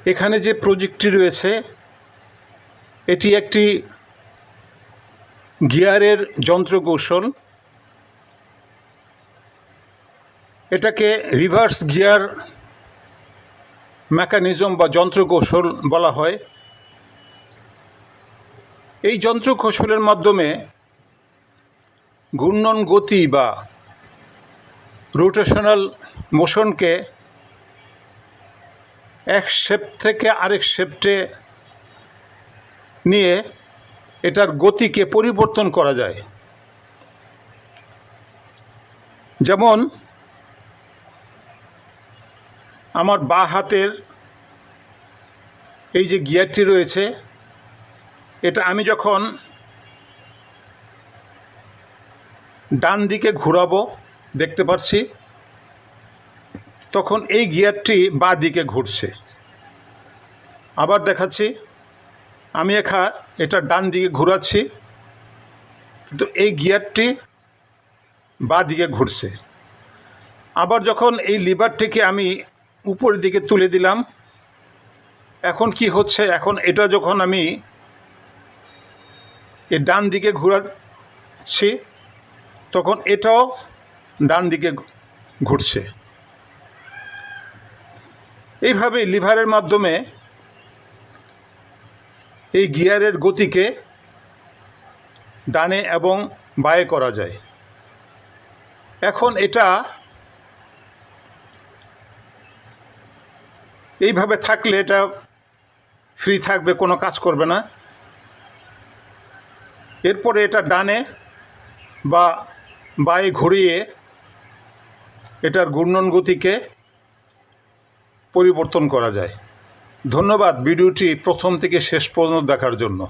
এখানে যে প্রজেক্টটি রয়েছে এটি একটি গিয়ারের যন্ত্রকৌশল। এটাকে রিভার্স গিয়ার মেকানিজম বা যন্ত্রকৌশল বলা হয়। এই যন্ত্রকৌশলের মাধ্যমে ঘূর্ণন গতি বা রোটেশনাল মোশনকে এক শেফট থেকে আরেক শেফটে নিয়ে এটার গতিকে পরিবর্তন করা যায়। যেমন আমার বাঁ হাতের এই যে গিয়ারটি রয়েছে, এটা আমি যখন ডান দিকে ঘোরাবো দেখতে পাচ্ছি, তখন এই গিয়ারটি বাঁ দিকে ঘুরছে। আবার দেখাচ্ছি, আমি এটা ডান দিকে ঘোরাচ্ছি, কিন্তু এই গিয়ারটি বাঁ দিকে ঘুরছে। আবার যখন এই লিভারটিকে আমি উপরের দিকে তুলে দিলাম, এখন কি হচ্ছে, এখন এটা যখন আমি এই ডান দিকে ঘোরাচ্ছি তখন এটাও ডান দিকে ঘুরছে। এইভাবে লিভারের মাধ্যমে এই গিয়ারের গতিকে ডানে এবং বাঁয়ে করা যায়। এখন এটা এইভাবে থাকলে এটা ফ্রি থাকবে, কোনো কাজ করবে না। এরপরে এটা ডানে বা বাঁয়ে ঘুরিয়ে এটার ঘূর্ণন গতিকে পরিবর্তন করা যায়। ধন্যবাদ ভিডিওটি প্রথম থেকে শেষ পর্যন্ত দেখার জন্য।